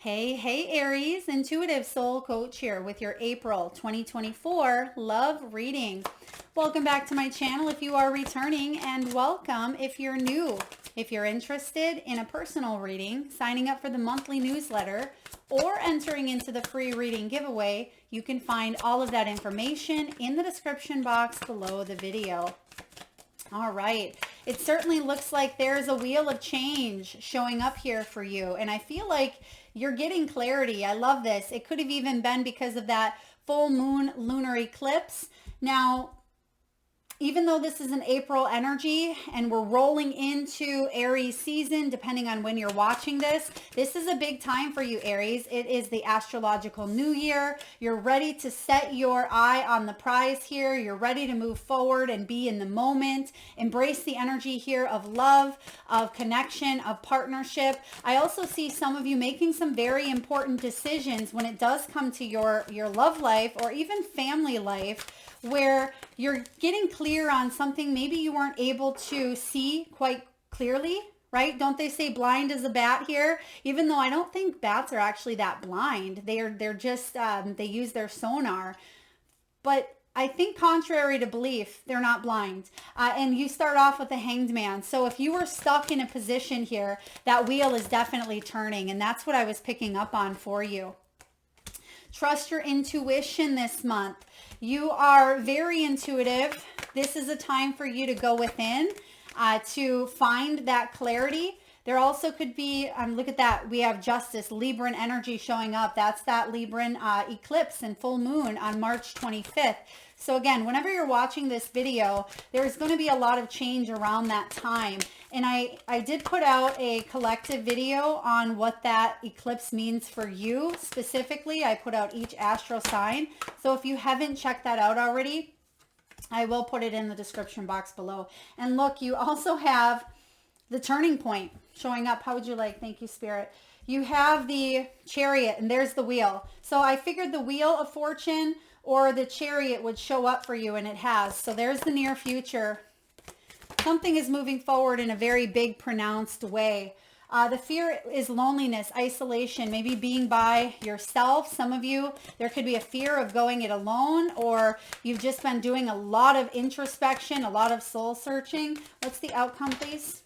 Hey, Aries, intuitive soul coach here with your April 2024 love reading. Welcome back to my channel if you are returning, and welcome if you're new. If you're interested in a personal reading, signing up for the monthly newsletter, or entering into the free reading giveaway, you can find all of that information in the description box below the video. All right. It certainly looks like there's a wheel of change showing up here for you. And I feel like you're getting clarity. I love this. It could have even been because of that full moon lunar eclipse. Now, even though this is an April energy and we're rolling into Aries season, depending on when you're watching this is a big time for you, Aries. It is the astrological new year. You're ready to set your eye on the prize here. You're ready to move forward and be in the moment. Embrace the energy here of love, of connection, of partnership. I also see some of you making some very important decisions when it does come to your love life or even family life, where you're getting clear on something maybe you weren't able to see quite clearly, right? Don't they say blind as a bat here? Even though I don't think bats are actually that blind. They're just, they use their sonar. But I think contrary to belief, they're not blind. And you start off with the Hanged Man. So if you were stuck in a position here, that wheel is definitely turning. And that's what I was picking up on for you. Trust your intuition this month. You are very intuitive. This is a time for you to go within to find that clarity. There also could be, look at that, we have Justice, Libran energy showing up. That's that Libran eclipse and full moon on March 25th. So again, whenever you're watching this video, there's going to be a lot of change around that time. And I did put out a collective video on what that eclipse means for you specifically. I put out each astro sign. So if you haven't checked that out already, I will put it in the description box below. And look, you also have the turning point showing up. How would you like? Thank you, Spirit. You have the Chariot, and there's the wheel. So I figured the Wheel of Fortune or the Chariot would show up for you, and it has. So there's the near future. Something is moving forward in a very big, pronounced way. The fear is loneliness, isolation, maybe being by yourself. Some of you, there could be a fear of going it alone, or you've just been doing a lot of introspection, a lot of soul searching. What's the outcome, please?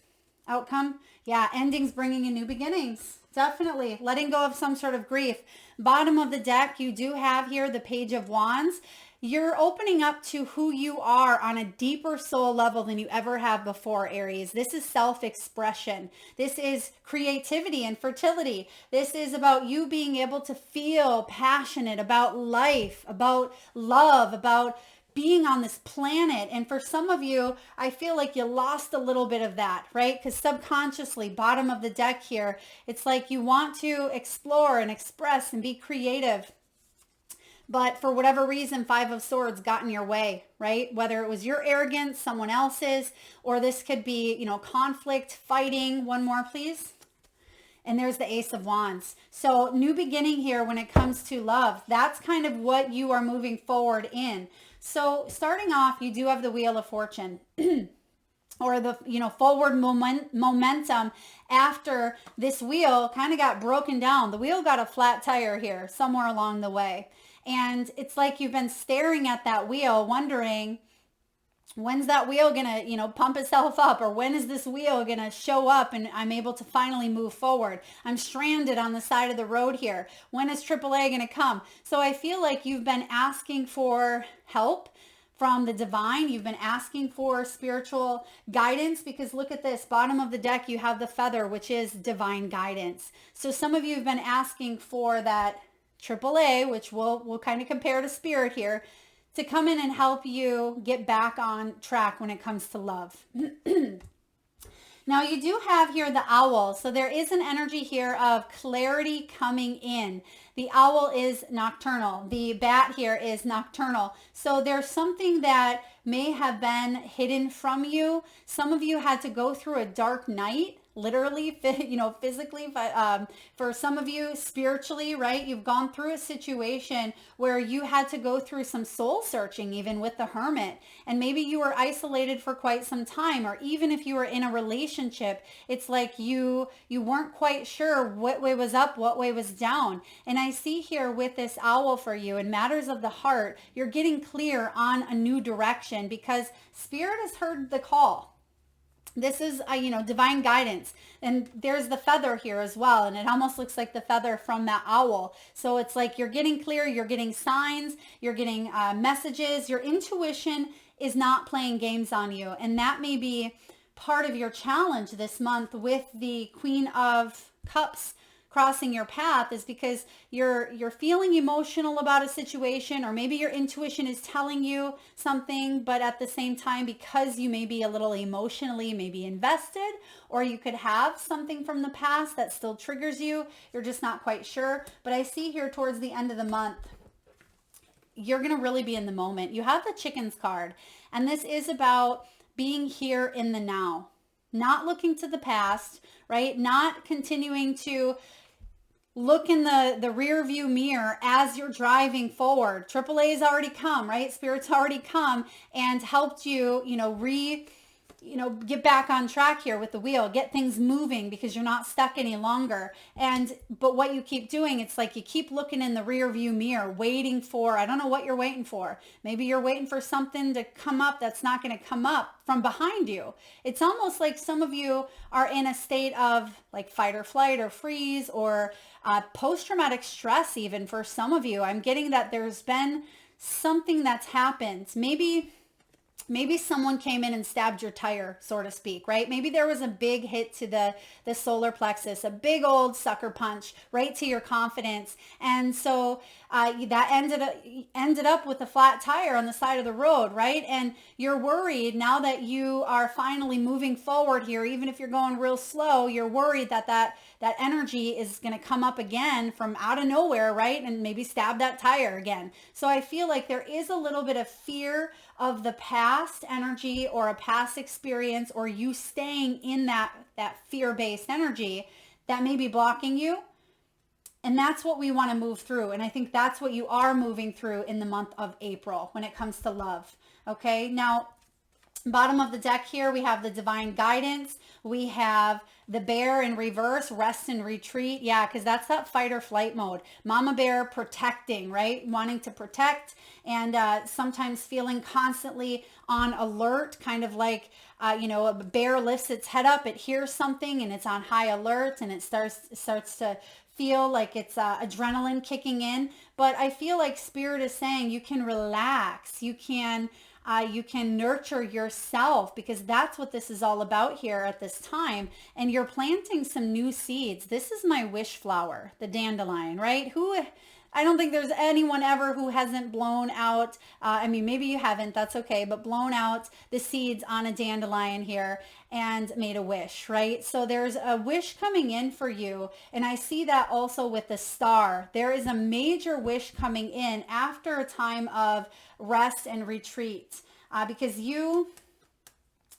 Outcome? Yeah, endings bringing in new beginnings. Definitely. Letting go of some sort of grief. Bottom of the deck, you do have here the Page of Wands. You're opening up to who you are on a deeper soul level than you ever have before, Aries. This is self-expression. This is creativity and fertility. This is about you being able to feel passionate about life, about love, about being on this planet. And for some of you, I feel like you lost a little bit of that, right? Because subconsciously, bottom of the deck here, it's like you want to explore and express and be creative. But for whatever reason, Five of Swords got in your way, right? Whether it was your arrogance, someone else's, or this could be, conflict, fighting. One more, please. And there's the Ace of Wands. So new beginning here when it comes to love. That's kind of what you are moving forward in. So starting off, you do have the Wheel of Fortune. Or the, forward momentum after this wheel kind of got broken down. The wheel got a flat tire here somewhere along the way. And it's like you've been staring at that wheel wondering, when's that wheel gonna, pump itself up? Or when is this wheel gonna show up and I'm able to finally move forward? I'm stranded on the side of the road here. When is AAA gonna come? So I feel like you've been asking for help from the divine. You've been asking for spiritual guidance, because look at this, bottom of the deck, you have the feather, which is divine guidance. So some of you have been asking for that AAA, which we'll kind of compare to spirit here, to come in and help you get back on track when it comes to love. Now you do have here the owl. So there is an energy here of clarity coming in. The owl is nocturnal. The bat here is nocturnal. So there's something that may have been hidden from you. Some of you had to go through a dark night literally, physically, but for some of you spiritually, right? You've gone through a situation where you had to go through some soul searching, even with the Hermit. And maybe you were isolated for quite some time, or even if you were in a relationship, it's like you weren't quite sure what way was up, what way was down. And I see here with this owl for you in matters of the heart, you're getting clear on a new direction because Spirit has heard the call. This is divine guidance, and there's the feather here as well, and it almost looks like the feather from that owl. So it's like you're getting clear, you're getting signs, you're getting messages. Your intuition is not playing games on you, and that may be part of your challenge this month with the Queen of Cups crossing your path, is because you're feeling emotional about a situation, or maybe your intuition is telling you something, but at the same time, because you may be a little emotionally maybe invested, or you could have something from the past that still triggers you, you're just not quite sure. But I see here towards the end of the month, you're going to really be in the moment. You have the Chickens card, and this is about being here in the now, not looking to the past, right? Not continuing to look in the rear view mirror as you're driving forward. AAA's already come, right? Spirit's already come and helped you, get back on track here with the wheel, get things moving because you're not stuck any longer. But what you keep doing, it's like you keep looking in the rear view mirror, waiting for, I don't know what you're waiting for. Maybe you're waiting for something to come up that's not going to come up from behind you. It's almost like some of you are in a state of like fight or flight or freeze, or post-traumatic stress even for some of you. I'm getting that there's been something that's happened. Maybe someone came in and stabbed your tire, so to speak, right? Maybe there was a big hit to the solar plexus, a big old sucker punch right to your confidence. And so that ended up with a flat tire on the side of the road, right? And you're worried now that you are finally moving forward here, even if you're going real slow, you're worried that energy is going to come up again from out of nowhere, right? And maybe stab that tire again. So I feel like there is a little bit of fear of the past energy or a past experience, or you staying in that fear-based energy that may be blocking you. And that's what we want to move through. And I think that's what you are moving through in the month of April when it comes to love. Okay. Now, bottom of the deck here, we have the divine guidance. We have the bear in reverse, rest and retreat. Yeah, because that's that fight or flight mode. Mama bear protecting, right? Wanting to protect, and sometimes feeling constantly on alert, kind of like, a bear lifts its head up, it hears something and it's on high alert, and it starts to feel like it's adrenaline kicking in. But I feel like Spirit is saying you can relax. You can nurture yourself, because that's what this is all about here at this time. And you're planting some new seeds. This is my wish flower, the dandelion, right? I don't think there's anyone ever who hasn't blown out, maybe you haven't, that's okay, but blown out the seeds on a dandelion here and made a wish, right? So there's a wish coming in for you. And I see that also with the star. There is a major wish coming in after a time of rest and retreat, because you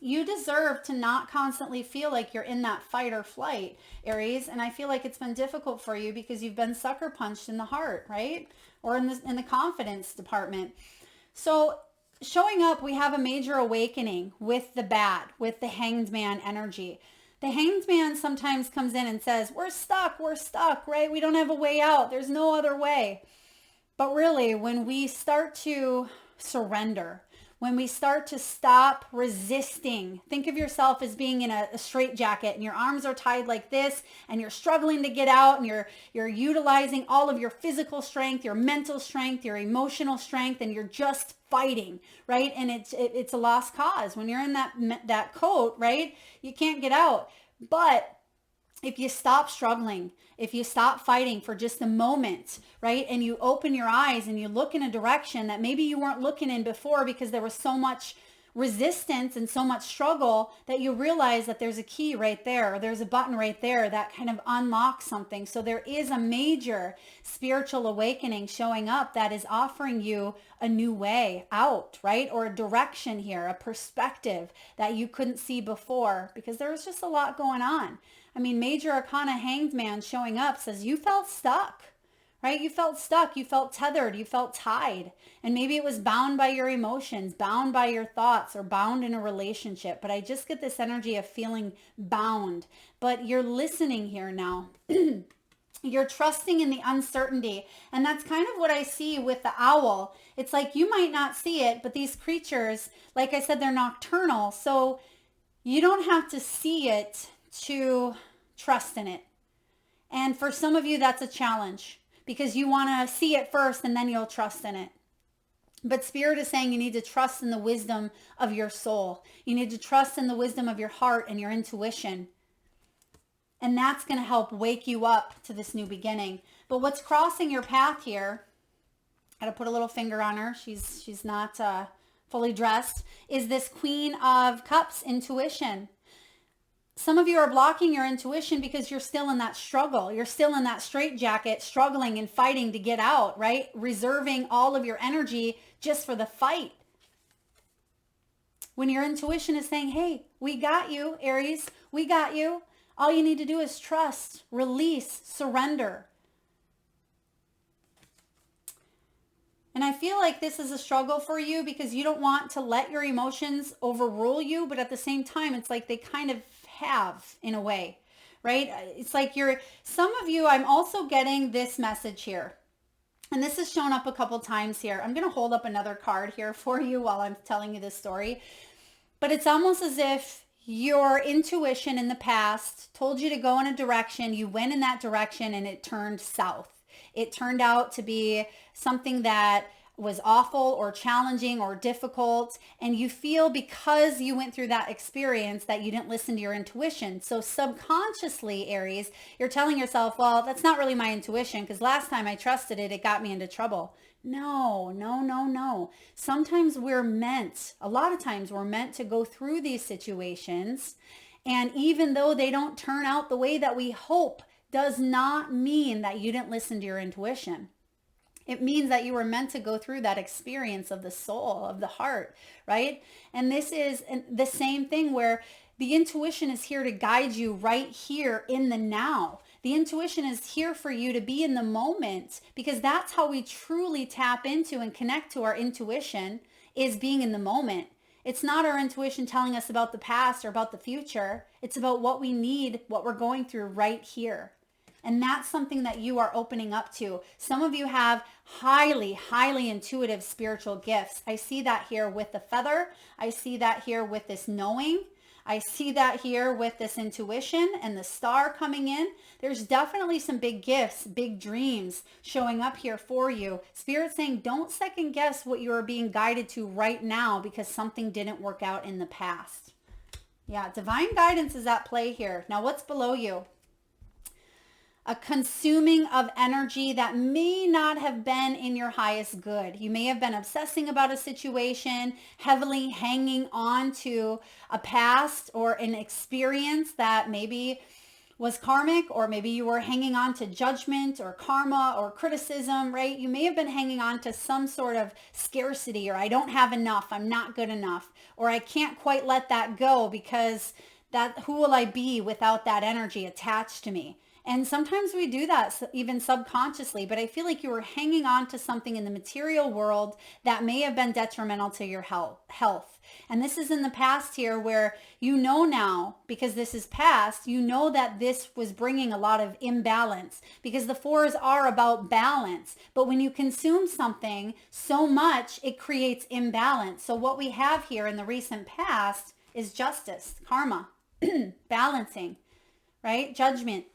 deserve to not constantly feel like you're in that fight or flight, Aries. And I feel like it's been difficult for you because you've been sucker punched in the heart, right? Or in the confidence department. So showing up, we have a major awakening with the bat, with the Hanged Man energy. The Hanged Man sometimes comes in and says, we're stuck, right? We don't have a way out. There's no other way. But really, when we start to surrender, when we start to stop resisting, think of yourself as being in a straitjacket and your arms are tied like this and you're struggling to get out, and you're utilizing all of your physical strength, your mental strength, your emotional strength, and you're just fighting, right? And it's a lost cause. When you're in that coat, right? You can't get out. But if you stop struggling, if you stop fighting for just a moment, right? And you open your eyes and you look in a direction that maybe you weren't looking in before because there was so much resistance and so much struggle that you realize that there's a key right there, or there's a button right there that kind of unlocks something. So there is a major spiritual awakening showing up that is offering you a new way out, right? Or a direction here, a perspective that you couldn't see before, because there was just a lot going on. I mean, Major Arcana Hanged Man showing up says you felt stuck. Right? You felt stuck, you felt tethered, you felt tied. And maybe it was bound by your emotions, bound by your thoughts, or bound in a relationship. But I just get this energy of feeling bound. But you're listening here now. You're trusting in the uncertainty. And that's kind of what I see with the owl. It's like you might not see it, but these creatures, like I said, they're nocturnal. So you don't have to see it to trust in it. And for some of you, that's a challenge, because you want to see it first and then you'll trust in it. But Spirit is saying you need to trust in the wisdom of your soul. You need to trust in the wisdom of your heart and your intuition. And that's going to help wake you up to this new beginning. But what's crossing your path here, I got to put a little finger on her. She's not fully dressed, is this Queen of Cups intuition. Some of you are blocking your intuition because you're still in that struggle. You're still in that straitjacket, struggling and fighting to get out, right? Reserving all of your energy just for the fight. When your intuition is saying, hey, we got you, Aries, we got you. All you need to do is trust, release, surrender. And I feel like this is a struggle for you because you don't want to let your emotions overrule you, but at the same time, it's like they kind of have in a way, right? It's like some of you, I'm also getting this message here, and this has shown up a couple times here. I'm going to hold up another card here for you while I'm telling you this story, but it's almost as if your intuition in the past told you to go in a direction, you went in that direction, and it turned south. It turned out to be something that was awful or challenging or difficult, and you feel because you went through that experience that you didn't listen to your intuition. So subconsciously, Aries, you're telling yourself, well, that's not really my intuition because last time I trusted it, it got me into trouble. No. Sometimes a lot of times we're meant to go through these situations, and even though they don't turn out the way that we hope, does not mean that you didn't listen to your intuition. It means that you were meant to go through that experience of the soul, of the heart, right? And this is the same thing where the intuition is here to guide you right here in the now. The intuition is here for you to be in the moment, because that's how we truly tap into and connect to our intuition, is being in the moment. It's not our intuition telling us about the past or about the future. It's about what we need, what we're going through right here. And that's something that you are opening up to. Some of you have highly, highly intuitive spiritual gifts. I see that here with the feather. I see that here with this knowing. I see that here with this intuition and the star coming in. There's definitely some big gifts, big dreams showing up here for you. Spirit saying, don't second guess what you are being guided to right now because something didn't work out in the past. Yeah, divine guidance is at play here. Now, what's below you? A consuming of energy that may not have been in your highest good. You may have been obsessing about a situation, heavily hanging on to a past or an experience that maybe was karmic, or maybe you were hanging on to judgment or karma or criticism, right? You may have been hanging on to some sort of scarcity, or I don't have enough, I'm not good enough, or I can't quite let that go because who will I be without that energy attached to me? And sometimes we do that even subconsciously, but I feel like you were hanging on to something in the material world that may have been detrimental to your health. And this is in the past here where you know now, because this is past, you know that this was bringing a lot of imbalance, because the fours are about balance. But when you consume something so much, it creates imbalance. So what we have here in the recent past is justice, karma, balancing, right? Judgment.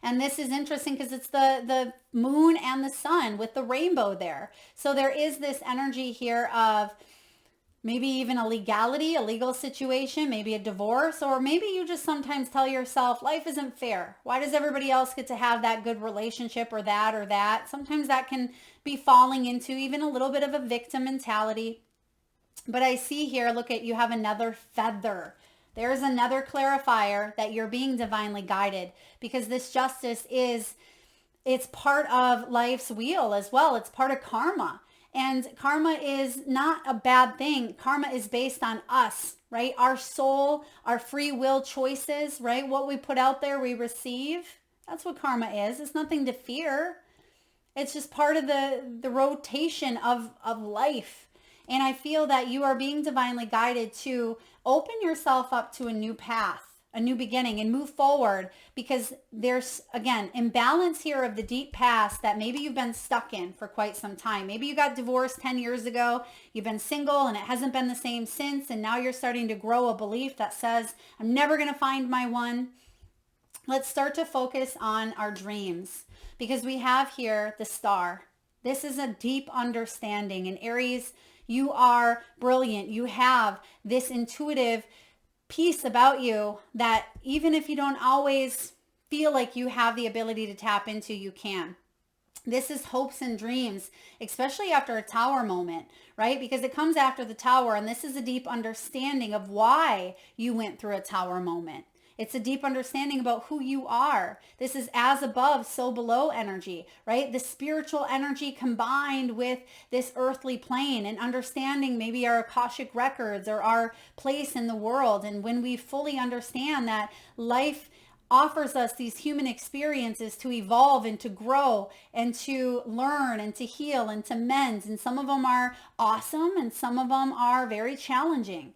And this is interesting because it's the moon and the sun with the rainbow there. So there is this energy here of maybe even a legal situation, maybe a divorce, or maybe you just sometimes tell yourself, life isn't fair. Why does everybody else get to have that good relationship or that or that? Sometimes that can be falling into even a little bit of a victim mentality. But I see here, look at, you have another feather. There's another clarifier that you're being divinely guided, because this justice is, it's part of life's wheel as well. It's part of karma. And karma is not a bad thing. Karma is based on us, right? Our soul, our free will choices, right? What we put out there, we receive. That's what karma is. It's nothing to fear. It's just part of the rotation of life. And I feel that you are being divinely guided to open yourself up to a new path, a new beginning, and move forward, because there's, again, imbalance here of the deep past that maybe you've been stuck in for quite some time. Maybe you got divorced 10 years ago, you've been single and it hasn't been the same since, and now you're starting to grow a belief that says, I'm never going to find my one. Let's start to focus on our dreams, because we have here the star. This is a deep understanding. And Aries, you are brilliant. You have this intuitive piece about you that even if you don't always feel like you have the ability to tap into, you can. This is hopes and dreams, especially after a tower moment, right? Because it comes after the tower, and this is a deep understanding of why you went through a tower moment. It's a deep understanding about who you are. This is as above, so below energy, right? The spiritual energy combined with this earthly plane, and understanding maybe our Akashic records or our place in the world. And when we fully understand that life offers us these human experiences to evolve and to grow and to learn and to heal and to mend. And some of them are awesome and some of them are very challenging.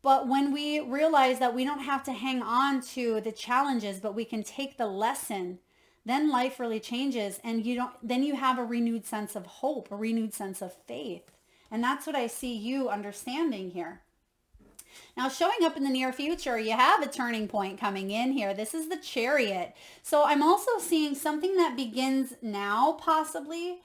But when we realize that we don't have to hang on to the challenges, but we can take the lesson, then life really changes. And then you have a renewed sense of hope, a renewed sense of faith. And that's what I see you understanding here. Now, showing up in the near future, you have a turning point coming in here. This is the Chariot. So I'm also seeing something that begins now, possibly.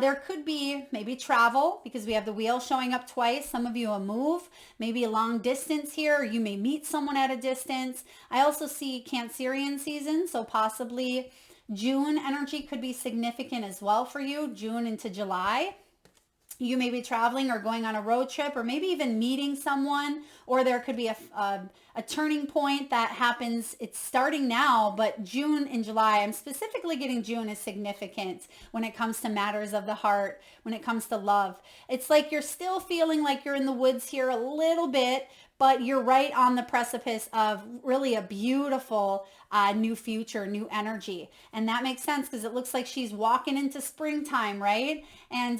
There could be maybe travel, because we have the wheel showing up twice. Some of you will move, maybe a long distance here. You may meet someone at a distance. I also see Cancerian season, so possibly June energy could be significant as well for you, June into July. You may be traveling or going on a road trip, or maybe even meeting someone, or there could be a turning point that happens. It's starting now, but June and July, I'm specifically getting June is significant when it comes to matters of the heart, when it comes to love. It's like you're still feeling like you're in the woods here a little bit, but you're right on the precipice of really a beautiful new future, new energy. And that makes sense because it looks like she's walking into springtime, right? And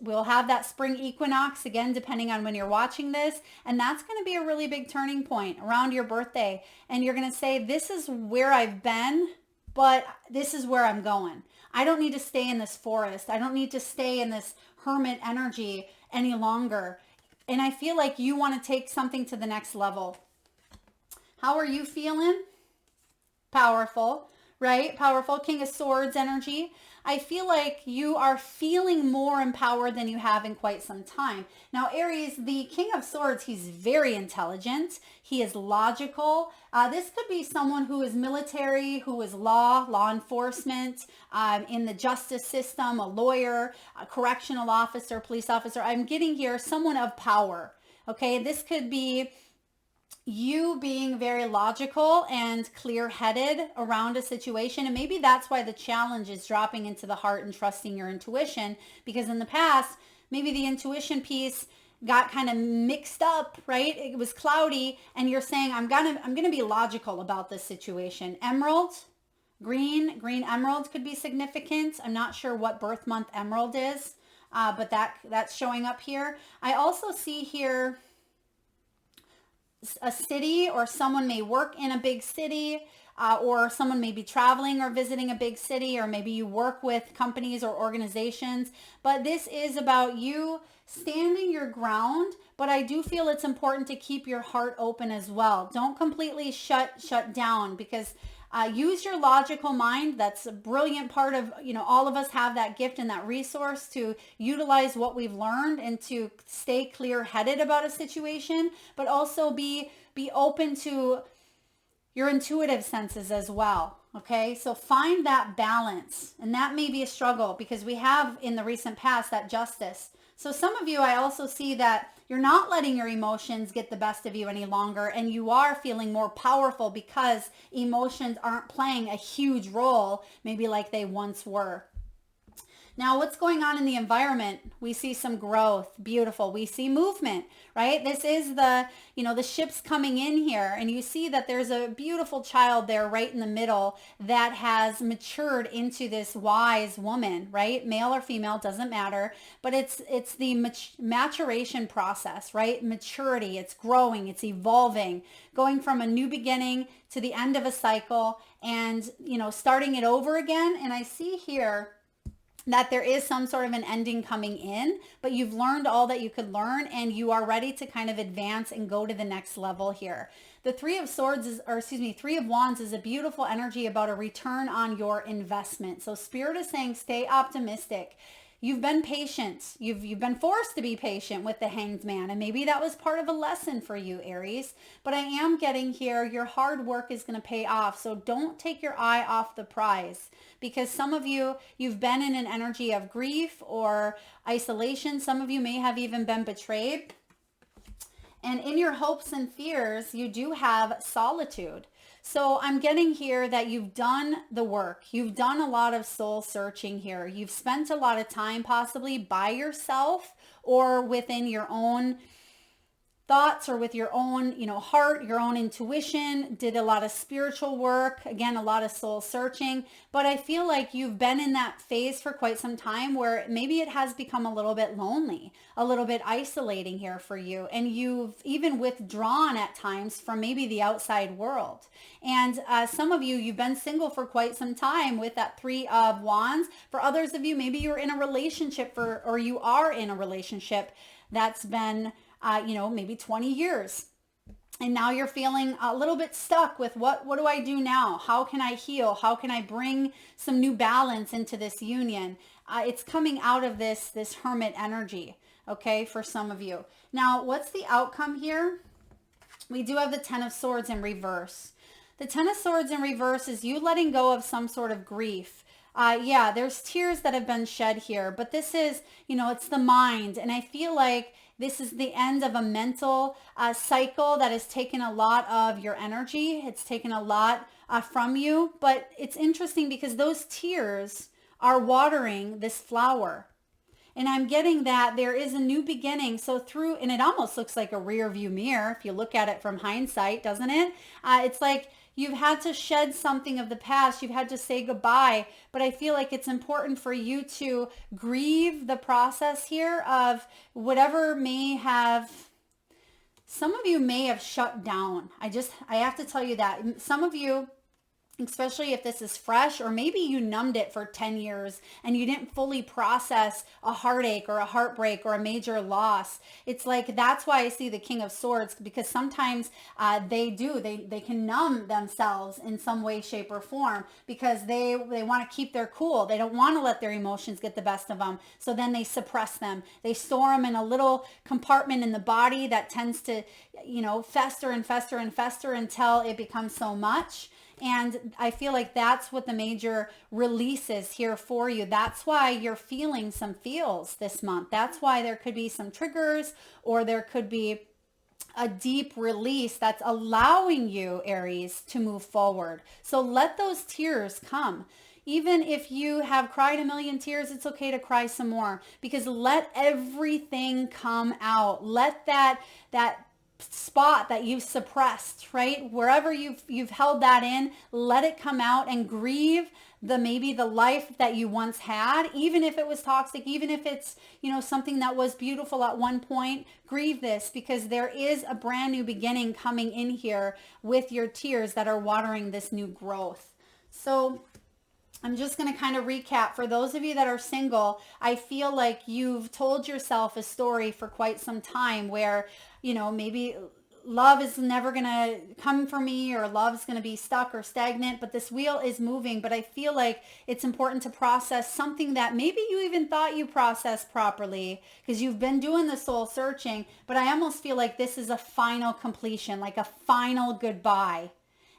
we'll have that spring equinox again, depending on when you're watching this. And that's going to be a really big turning point around your birthday. And you're going to say, this is where I've been, but this is where I'm going. I don't need to stay in this forest. I don't need to stay in this hermit energy any longer. And I feel like you want to take something to the next level. How are you feeling? Powerful, right? Powerful. King of Swords energy. I feel like you are feeling more empowered than you have in quite some time. Now, Aries, the King of Swords, he's very intelligent. He is logical. This could be someone who is military, who is law enforcement, in the justice system, a lawyer, a correctional officer, police officer. I'm getting here someone of power. Okay, this could be you being very logical and clear-headed around a situation. And maybe that's why the challenge is dropping into the heart and trusting your intuition, because in the past, maybe the intuition piece got kind of mixed up, right? It was cloudy, and you're saying, I'm gonna be logical about this situation. Emerald, green emerald could be significant. I'm not sure what birth month emerald is, but that's showing up here. I also see here a city, or someone may work in a big city, or someone may be traveling or visiting a big city, or maybe you work with companies or organizations. But this is about you standing your ground, but I do feel it's important to keep your heart open as well. Don't completely shut down, because use your logical mind. That's a brilliant part of, all of us have that gift and that resource to utilize what we've learned and to stay clear-headed about a situation, but also be open to your intuitive senses as well. Okay, so find that balance, and that may be a struggle because we have in the recent past that justice. So some of you, I also see that you're not letting your emotions get the best of you any longer, and you are feeling more powerful because emotions aren't playing a huge role, maybe like they once were. Now, what's going on in the environment? We see some growth, beautiful. We see movement, right? This is the ship's coming in here, and you see that there's a beautiful child there right in the middle that has matured into this wise woman, right? Male or female, doesn't matter, but it's the maturation process, right? Maturity, it's growing, it's evolving, going from a new beginning to the end of a cycle and, starting it over again. And I see here that there is some sort of an ending coming in, but you've learned all that you could learn and you are ready to kind of advance and go to the next level here. The Three of Wands is a beautiful energy about a return on your investment. So Spirit is saying, stay optimistic. You've been patient. You've been forced to be patient with the Hanged Man, and maybe that was part of a lesson for you, Aries. But I am getting here, your hard work is going to pay off. So don't take your eye off the prize, because some of you, you've been in an energy of grief or isolation. Some of you may have even been betrayed. And in your hopes and fears, you do have solitude. So I'm getting here that you've done the work. You've done a lot of soul searching here. You've spent a lot of time possibly by yourself or within your own thoughts or with your own, heart, your own intuition, did a lot of spiritual work, again, a lot of soul searching. But I feel like you've been in that phase for quite some time where maybe it has become a little bit lonely, a little bit isolating here for you. And you've even withdrawn at times from maybe the outside world. And some of you, you've been single for quite some time with that Three of Wands. For others of you, maybe you're in a relationship or you are in a relationship that's been maybe 20 years. And now you're feeling a little bit stuck with what do I do now? How can I heal? How can I bring some new balance into this union? It's coming out of this hermit energy, okay, for some of you. Now, what's the outcome here? We do have the Ten of Swords in reverse. The Ten of Swords in reverse is you letting go of some sort of grief. There's tears that have been shed here, but this is, it's the mind. And I feel like this is the end of a mental cycle that has taken a lot of your energy. It's taken a lot from you. But it's interesting because those tears are watering this flower. And I'm getting that there is a new beginning. So and it almost looks like a rear view mirror if you look at it from hindsight, doesn't it? It's like you've had to shed something of the past. You've had to say goodbye. But I feel like it's important for you to grieve the process here of whatever may have, some of you may have shut down. I have to tell you that. Some of you, especially if this is fresh, or maybe you numbed it for 10 years and you didn't fully process a heartache or a heartbreak or a major loss. It's like, that's why I see the King of Swords, because sometimes they can numb themselves in some way, shape, or form because they want to keep their cool. They don't want to let their emotions get the best of them. So then they suppress them. They store them in a little compartment in the body that tends to, fester and fester and fester until it becomes so much. And I feel like that's what the major release is here for you. That's why you're feeling some feels this month. That's why there could be some triggers, or there could be a deep release that's allowing you, Aries, to move forward. So let those tears come. Even if you have cried a million tears, it's okay to cry some more, because let everything come out. Let that spot that you've suppressed, right? Wherever you've held that in, let it come out and grieve maybe the life that you once had, even if it was toxic, even if it's, something that was beautiful at one point. Grieve this, because there is a brand new beginning coming in here with your tears that are watering this new growth. So I'm just going to kind of recap. For those of you that are single, I feel like you've told yourself a story for quite some time where, maybe love is never going to come for me, or love's going to be stuck or stagnant, but this wheel is moving. But I feel like it's important to process something that maybe you even thought you processed properly because you've been doing the soul searching. But I almost feel like this is a final completion, like a final goodbye.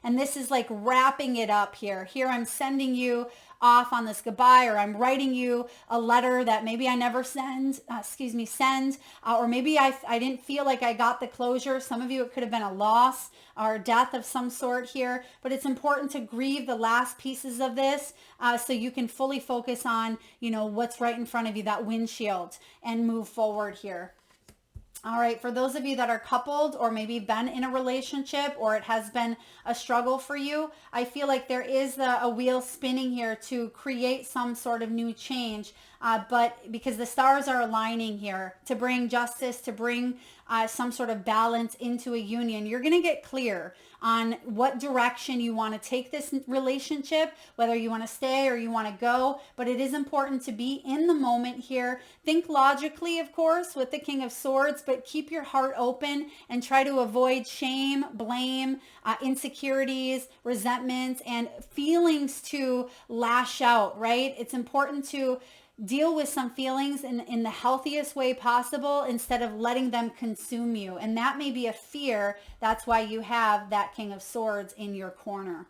And this is like wrapping it up here. Here I'm sending you off on this goodbye, or I'm writing you a letter that maybe I never send, or maybe I didn't feel like I got the closure. Some of you, it could have been a loss or death of some sort here, but it's important to grieve the last pieces of this so you can fully focus on, what's right in front of you, that windshield, and move forward here. All right, for those of you that are coupled or maybe been in a relationship or it has been a struggle for you, I feel like there is a wheel spinning here to create some sort of new change. But because the stars are aligning here to bring justice, to bring some sort of balance into a union, you're going to get clear on what direction you want to take this relationship, whether you want to stay or you want to go. But it is important to be in the moment here. Think logically, of course, with the King of Swords, but keep your heart open and try to avoid shame, blame, insecurities, resentments, and feelings to lash out, right? It's important to deal with some feelings in the healthiest way possible instead of letting them consume you. And that may be a fear. That's why you have that King of Swords in your corner.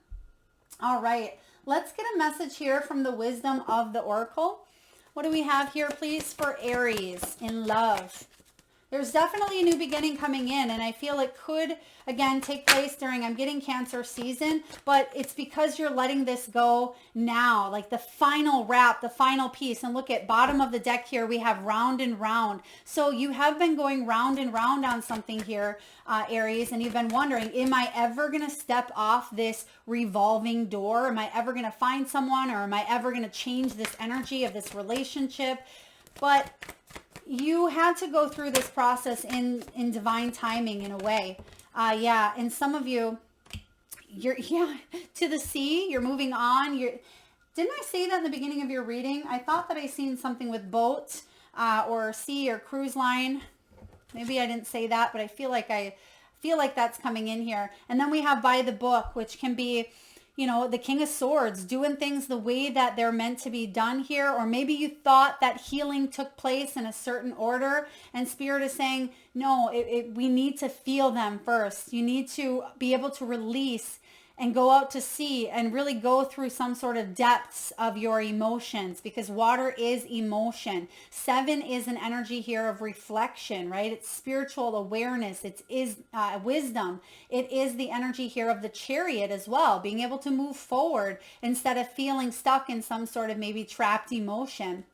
All right, let's get a message here from the wisdom of the Oracle. What do we have here, please, for Aries in love? There's definitely a new beginning coming in, and I feel it could, again, take place during, I'm getting Cancer season, but it's because you're letting this go now, like the final wrap, the final piece. And look at bottom of the deck here, we have round and round. So you have been going round and round on something here, Aries, and you've been wondering, am I ever going to step off this revolving door? Am I ever going to find someone, or am I ever going to change this energy of this relationship? But you had to go through this process in divine timing in a way. And some of you, you're to the sea, you're moving on. Didn't I say that in the beginning of your reading? I thought that I seen something with boat or sea or cruise line. Maybe I didn't say that, but I feel like that's coming in here. And then we have by the book, which can be, the King of Swords, doing things the way that they're meant to be done here. Or maybe you thought that healing took place in a certain order, and Spirit is saying, no, we need to feel them first. You need to be able to release and go out to sea and really go through some sort of depths of your emotions, because water is emotion. 7 is an energy here of reflection, right? It's spiritual awareness. It is wisdom. It is the energy here of the Chariot as well, being able to move forward instead of feeling stuck in some sort of maybe trapped emotion.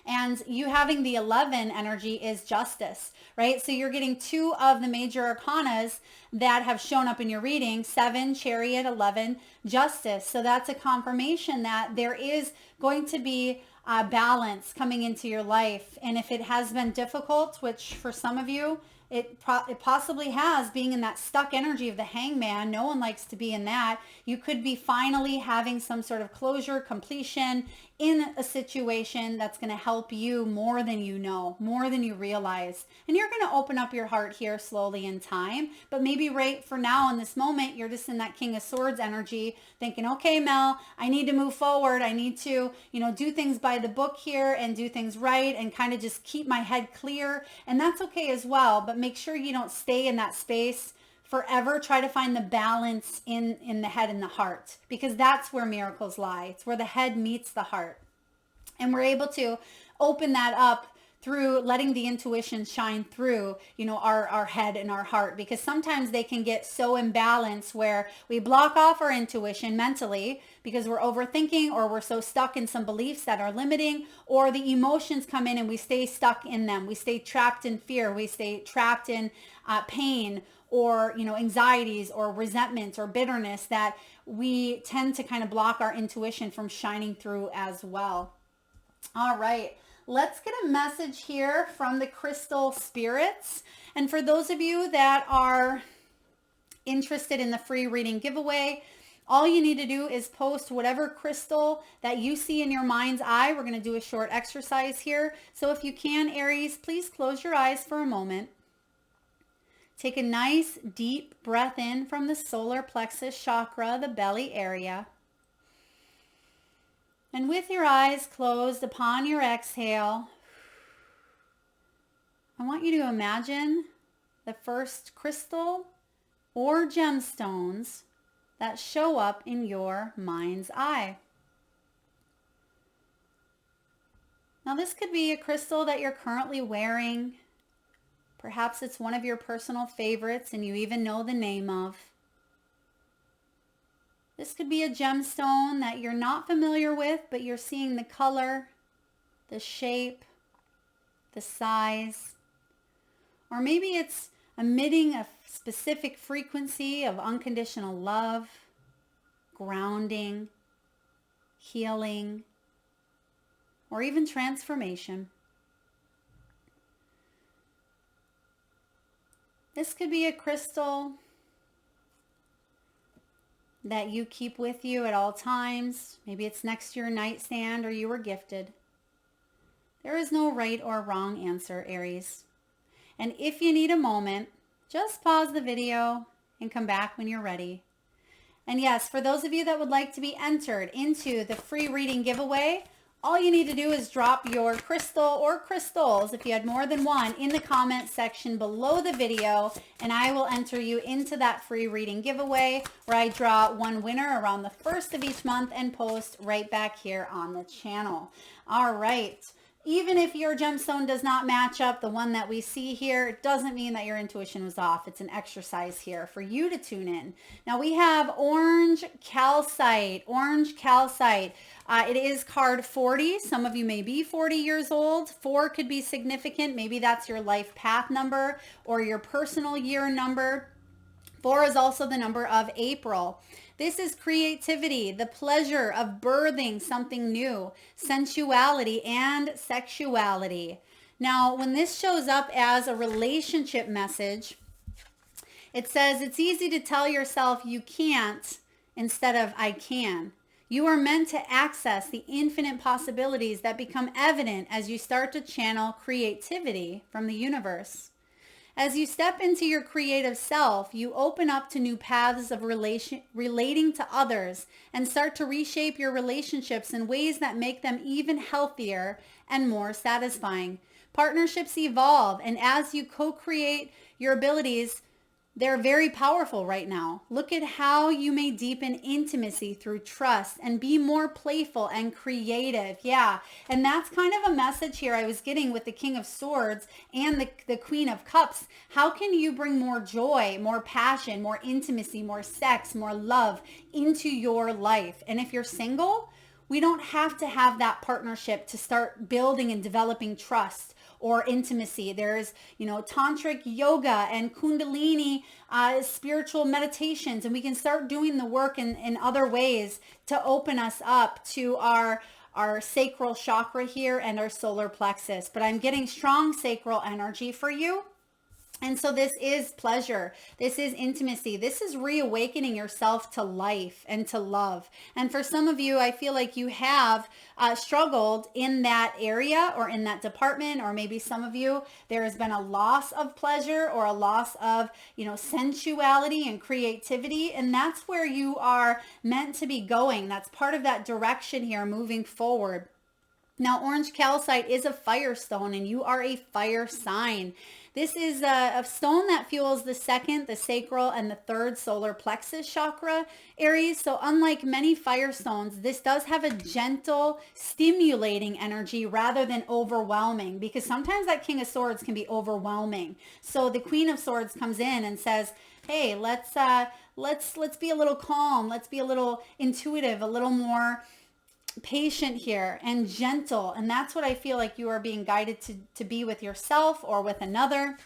And you having the 11 energy is justice, right? So you're getting 2 of the major arcanas that have shown up in your reading: 7, Chariot, 11, justice. So that's a confirmation that there is going to be balance coming into your life. And if it has been difficult, which for some of you, it possibly has, being in that stuck energy of the Hangman. No one likes to be in that. You could be finally having some sort of closure, completion in a situation that's going to help you more than you know, more than you realize. And you're going to open up your heart here slowly in time. But maybe right for now in this moment, you're just in that King of Swords energy thinking, okay, Mel, I need to move forward. I need to, do things by the book here and do things right and kind of just keep my head clear. And that's okay as well. But make sure you don't stay in that space forever. Try to find the balance in the head and the heart, because that's where miracles lie. It's where the head meets the heart. And we're able to open that up through letting the intuition shine through, our head and our heart, because sometimes they can get so imbalanced where we block off our intuition mentally because we're overthinking, or we're so stuck in some beliefs that are limiting, or the emotions come in and we stay stuck in them. We stay trapped in fear. We stay trapped in pain, or, anxieties or resentments or bitterness, that we tend to kind of block our intuition from shining through as well. All right. Let's get a message here from the crystal spirits. And for those of you that are interested in the free reading giveaway, all you need to do is post whatever crystal that you see in your mind's eye. We're going to do a short exercise here. So if you can, Aries, please close your eyes for a moment. Take a nice deep breath in from the solar plexus chakra, the belly area. And with your eyes closed upon your exhale, I want you to imagine the first crystal or gemstones that show up in your mind's eye. Now this could be a crystal that you're currently wearing. Perhaps it's one of your personal favorites and you even know the name of. This could be a gemstone that you're not familiar with, but you're seeing the color, the shape, the size. Or maybe it's emitting a specific frequency of unconditional love, grounding, healing, or even transformation. This could be a crystal that you keep with you at all times. Maybe it's next to your nightstand or you were gifted. There is no right or wrong answer, Aries. And if you need a moment, just pause the video and come back when you're ready. And yes, for those of you that would like to be entered into the free reading giveaway, all you need to do is drop your crystal or crystals, if you had more than one, in the comment section below the video, and I will enter you into that free reading giveaway where I draw one winner around the 1st of each month and post right back here on the channel. All right. Even if your gemstone does not match up the one that we see here, it doesn't mean that your intuition was off. It's an exercise here for you to tune in. Now we have orange calcite. Orange calcite. It is card 40. Some of you may be 40 years old. 4 could be significant. Maybe that's your life path number or your personal year number. 4 is also the number of April. This is creativity, the pleasure of birthing something new, sensuality and sexuality. Now, when this shows up as a relationship message, it says it's easy to tell yourself you can't instead of I can. You are meant to access the infinite possibilities that become evident as you start to channel creativity from the universe. As you step into your creative self, you open up to new paths of relating to others and start to reshape your relationships in ways that make them even healthier and more satisfying. Partnerships evolve, and as you co-create your abilities, they're very powerful right now. Look at how you may deepen intimacy through trust and be more playful and creative. Yeah, and that's kind of a message here I was getting with the King of Swords and the Queen of Cups. How can you bring more joy, more passion, more intimacy, more sex, more love into your life? And if you're single, we don't have to have that partnership to start building and developing trust or intimacy. There's, tantric yoga and kundalini spiritual meditations, and we can start doing the work in other ways to open us up to our sacral chakra here and our solar plexus. But I'm getting strong sacral energy for you. And so this is pleasure. This is intimacy. This is reawakening yourself to life and to love. And for some of you, I feel like you have struggled in that area or in that department, or maybe some of you, there has been a loss of pleasure or a loss of, sensuality and creativity. And that's where you are meant to be going. That's part of that direction here moving forward. Now, orange calcite is a fire stone, and you are a fire sign. This is a stone that fuels the 2nd, the sacral, and the 3rd solar plexus chakra, Aries. So unlike many fire stones, this does have a gentle, stimulating energy rather than overwhelming, because sometimes that King of Swords can be overwhelming. So the Queen of Swords comes in and says, hey, let's be a little calm. Let's be a little intuitive, a little more patient here and gentle. And that's what I feel like you are being guided to be with yourself or with another.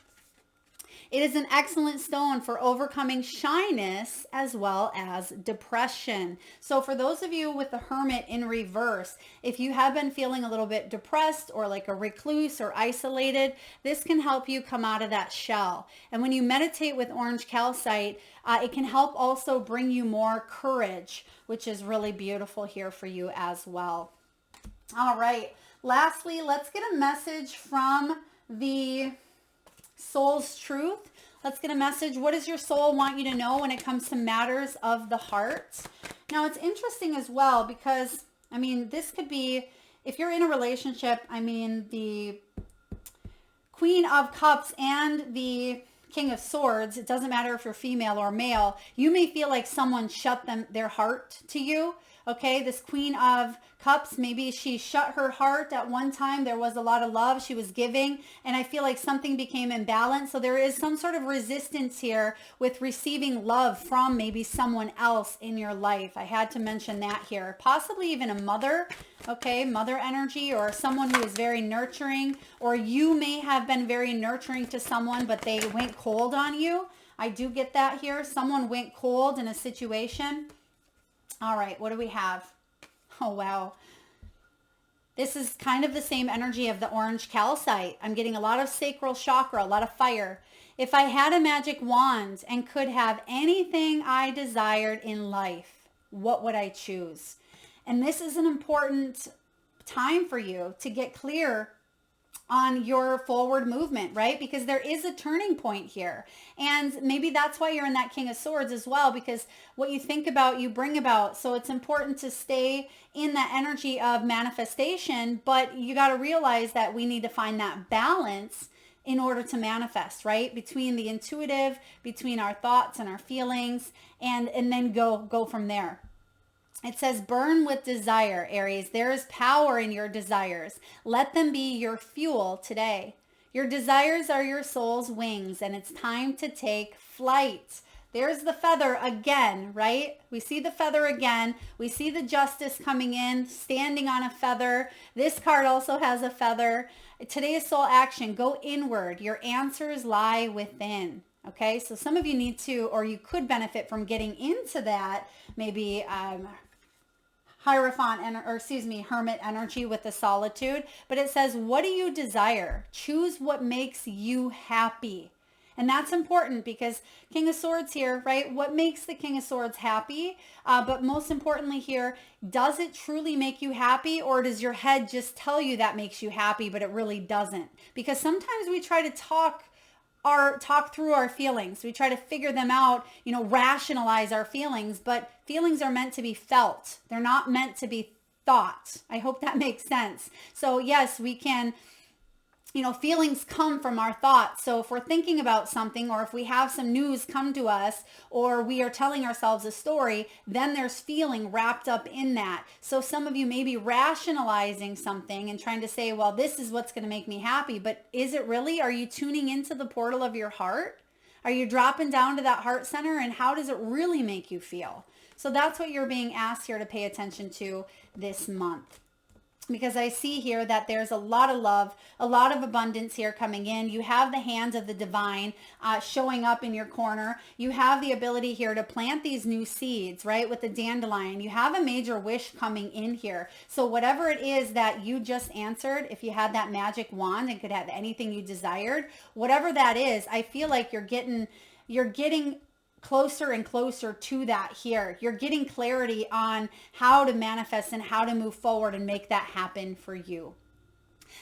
It is an excellent stone for overcoming shyness as well as depression. So for those of you with the Hermit in reverse, if you have been feeling a little bit depressed or like a recluse or isolated, this can help you come out of that shell. And when you meditate with orange calcite, it can help also bring you more courage, which is really beautiful here for you as well. All right. Lastly, let's get a message from the soul's truth. Let's get a message. What does your soul want you to know when it comes to matters of the heart? Now, it's interesting as well because, this could be, if you're in a relationship, the Queen of Cups and the King of Swords, it doesn't matter if you're female or male, you may feel like someone shut their heart to you. Okay, this Queen of Cups, maybe she shut her heart at one time. There was a lot of love she was giving, and I feel like something became imbalanced. So there is some sort of resistance here with receiving love from maybe someone else in your life. I had to mention that here. Possibly even a mother, okay, mother energy, or someone who is very nurturing, or you may have been very nurturing to someone, but they went cold on you. I do get that here. Someone went cold in a situation. All right, what do we have? Oh, wow. This is kind of the same energy of the orange calcite. I'm getting a lot of sacral chakra, a lot of fire. If I had a magic wand and could have anything I desired in life, what would I choose? And this is an important time for you to get clear on your forward movement, right? Because there is a turning point here. And maybe that's why you're in that King of Swords as well, because what you think about, you bring about. So it's important to stay in that energy of manifestation, but you got to realize that we need to find that balance in order to manifest, right? Between the intuitive, between our thoughts and our feelings, and then go from there. It says, burn with desire, Aries. There is power in your desires. Let them be your fuel today. Your desires are your soul's wings, and it's time to take flight. There's the feather again, right? We see the feather again. We see the justice coming in, standing on a feather. This card also has a feather. Today's soul action, go inward. Your answers lie within. Okay, so some of you need to, or you could benefit from getting into that, maybe hermit energy with the solitude. But it says, what do you desire? Choose what makes you happy. And that's important because King of Swords here, right? What makes the King of Swords happy? But most importantly here, does it truly make you happy, or does your head just tell you that makes you happy, but it really doesn't? Because sometimes we try to talk through our feelings. We try to figure them out, rationalize our feelings, but feelings are meant to be felt. They're not meant to be thought. I hope that makes sense. So yes, we can, feelings come from our thoughts. So if we're thinking about something, or if we have some news come to us, or we are telling ourselves a story, then there's feeling wrapped up in that. So some of you may be rationalizing something and trying to say, well, this is what's going to make me happy. But is it really? Are you tuning into the portal of your heart? Are you dropping down to that heart center? And how does it really make you feel? So that's what you're being asked here to pay attention to this month. Because I see here that there's a lot of love, a lot of abundance here coming in. You have the hands of the divine showing up in your corner. You have the ability here to plant these new seeds, right? With the dandelion, you have a major wish coming in here. So whatever it is that you just answered, if you had that magic wand and could have anything you desired, whatever that is, I feel like you're getting closer and closer to that here. You're getting clarity on how to manifest and how to move forward and make that happen for you.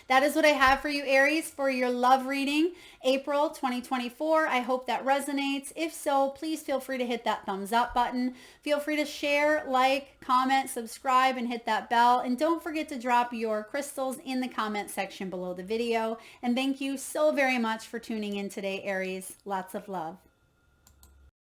That is what I have for you, Aries, for your love reading, April 2024. I hope that resonates. If so, please feel free to hit that thumbs up button. Feel free to share, like, comment, subscribe, and hit that bell. And don't forget to drop your crystals in the comment section below the video. And thank you so very much for tuning in today, Aries. Lots of love.